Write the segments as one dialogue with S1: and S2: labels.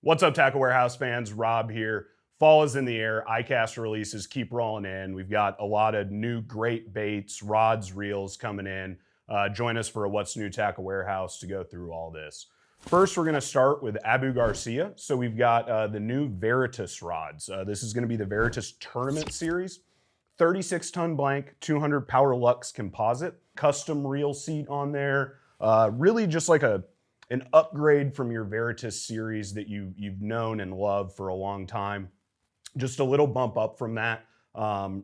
S1: What's up, Tackle Warehouse fans? Rob here. Fall is in the air. iCast releases keep rolling in. We've got a lot of new great baits, rods, reels coming in. Join us for a What's New Tackle Warehouse to go through all this. First, we're going to start with Abu Garcia. So we've got the new Veritas rods. This is going to be the Veritas Tournament Series. 36-ton blank, 200 Power Lux composite, custom reel seat on there. Really just like an upgrade from your Veritas series that you've known and loved for a long time. Just a little bump up from that.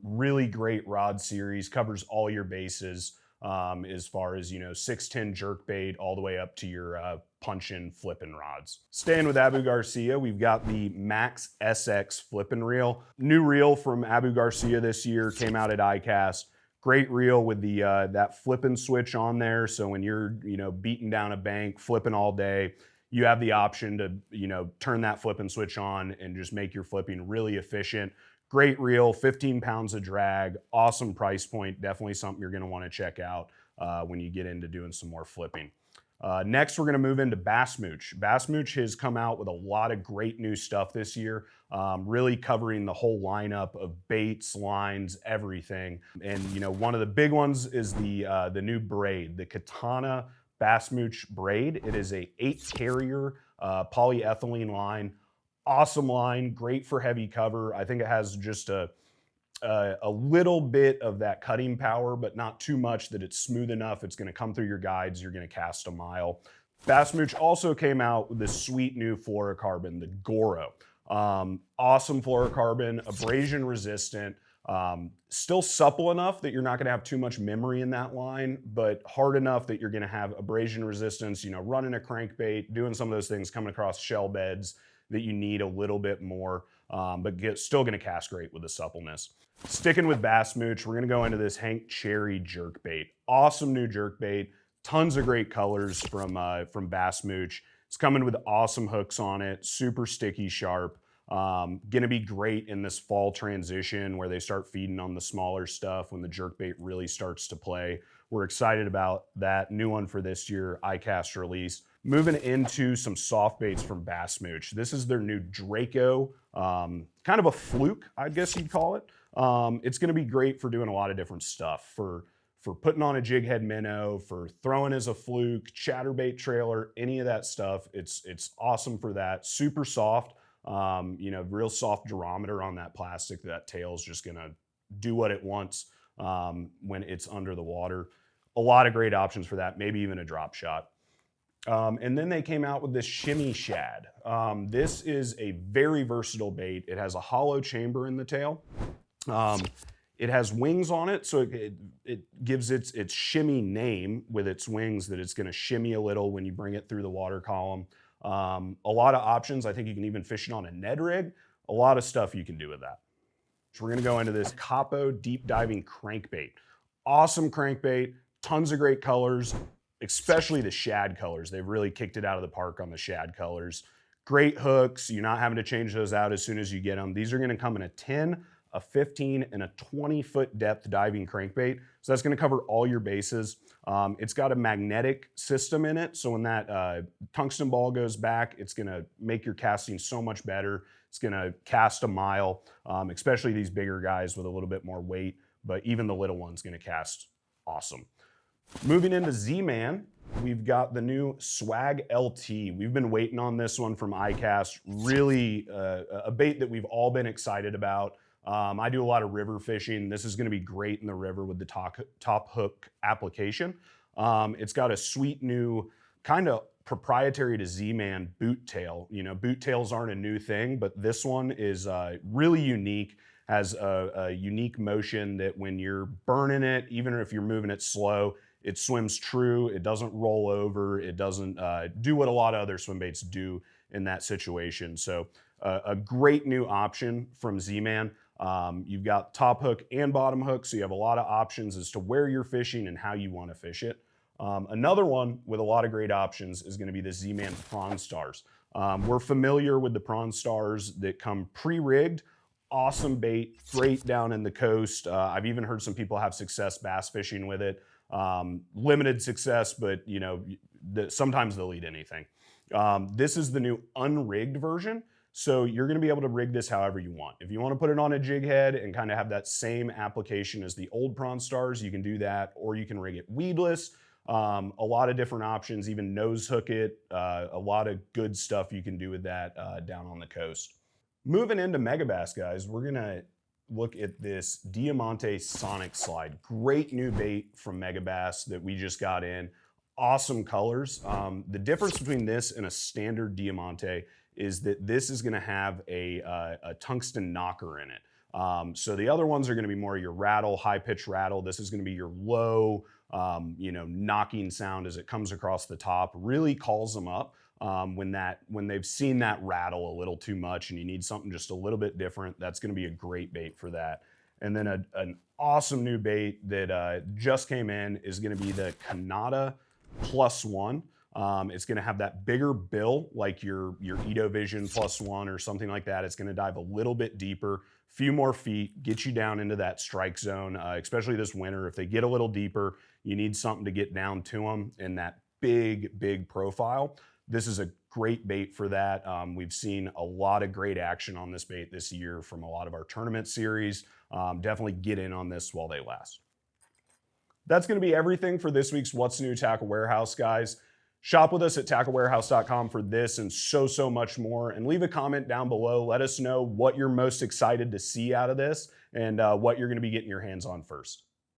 S1: Really great rod series, covers all your bases as far as, 6'10" jerkbait all the way up to your punch-in flipping rods. Staying with Abu Garcia, we've got the Max SX flipping reel. New reel from Abu Garcia this year, came out at iCast. Great reel with the that flipping switch on there. So when you're beating down a bank, flipping all day, you have the option to turn that flipping switch on and just make your flipping really efficient. Great reel, 15 pounds of drag, awesome price point. Definitely something you're going to want to check out when you get into doing some more flipping. Next, we're going to move into Bassmooch. Bassmooch has come out with a lot of great new stuff this year, really covering the whole lineup of baits, lines, everything. And one of the big ones is the new braid, the Katana Bassmooch braid. It is a 8-carrier polyethylene line. Awesome line, great for heavy cover. I think it has just a little bit of that cutting power, but not too much that it's smooth enough. It's going to come through your guides. You're going to cast a mile. Bassmooch also came out with this sweet new fluorocarbon, the Goro. Awesome fluorocarbon, abrasion resistant, still supple enough that you're not going to have too much memory in that line, but hard enough that you're going to have abrasion resistance, running a crankbait, doing some of those things, coming across shell beds that you need a little bit more, but still going to cast great with the suppleness. Sticking with Bassmooch, we're going to go into this Hank Cherry jerkbait. Awesome new jerkbait, tons of great colors from Bassmooch. It's coming with awesome hooks on it, super sticky sharp. Going to be great in this fall transition where they start feeding on the smaller stuff when the jerkbait really starts to play. We're excited about that new one for this year, iCast release. Moving into some soft baits from Bassmooch. This is their new Draco, kind of a fluke, I guess you'd call it. It's going to be great for doing a lot of different stuff, for putting on a jig head minnow, for throwing as a fluke, chatterbait trailer, any of that stuff. It's awesome for that. Super soft, real soft durometer on that plastic. That tail's just going to do what it wants when it's under the water. A lot of great options for that, maybe even a drop shot. And then they came out with this Shimmy Shad. This is a very versatile bait. It has a hollow chamber in the tail. It has wings on it, so it gives its shimmy name with its wings, that it's going to shimmy a little when you bring it through the water column. A lot of options. I think you can even fish it on a Ned rig. A lot of stuff you can do with that. So we're going to go into this Capo deep diving crankbait. Awesome crankbait, tons of great colors, especially the shad colors. They've really kicked it out of the park on the shad colors. Great hooks. You're not having to change those out as soon as you get them. These are going to come in a 10, a 15, and a 20-foot depth diving crankbait. So that's going to cover all your bases. It's got a magnetic system in it. So when that tungsten ball goes back, it's going to make your casting so much better. It's going to cast a mile, especially these bigger guys with a little bit more weight, but even the little one's going to cast awesome. Moving into Z-Man, we've got the new Swag LT. We've been waiting on this one from iCast. Really a bait that we've all been excited about. I do a lot of river fishing. This is going to be great in the river with the top hook application. It's got a sweet new kind of proprietary to Z-Man boot tail. Boot tails aren't a new thing, but this one is really unique. Has a unique motion that when you're burning it, even if you're moving it slow, it swims true. It doesn't roll over. It doesn't do what a lot of other swim baits do in that situation. So a great new option from Z-Man. You've got top hook and bottom hook, so you have a lot of options as to where you're fishing and how you want to fish it. Another one with a lot of great options is going to be the Z-Man Prawn Stars. We're familiar with the Prawn Stars that come pre-rigged. Awesome bait, great down in the coast. I've even heard some people have success bass fishing with it. Limited success, but sometimes they'll eat anything. This is the new unrigged version. So you're going to be able to rig this however you want. If you want to put it on a jig head and kind of have that same application as the old Prawn Stars, you can do that, or you can rig it weedless. A lot of different options, even nose hook it, a lot of good stuff you can do with that down on the coast. Moving into megabass, guys, we're gonna look at this Diamante Sonic Slide. Great new bait from Megabass that we just got in. Awesome colors. The difference between this and a standard Diamante is that this is gonna have a tungsten knocker in it. So the other ones are gonna be more your rattle, high pitch rattle. This is gonna be your low, knocking sound as it comes across the top. Really calls them up when they've seen that rattle a little too much and you need something just a little bit different. That's going to be a great bait for that. And then an awesome new bait that just came in is going to be the Kanata +1. It's going to have that bigger bill like your Edo Vision +1 or something like that. It's going to dive a little bit deeper, few more feet, get you down into that strike zone, especially this winter. If they get a little deeper, you need something to get down to them in that big profile. This is a great bait for that. We've seen a lot of great action on this bait this year from a lot of our tournament series. Definitely get in on this while they last. That's going to be everything for this week's What's New Tackle Warehouse, guys. Shop with us at tacklewarehouse.com for this and so much more. And leave a comment down below. Let us know what you're most excited to see out of this and what you're going to be getting your hands on first.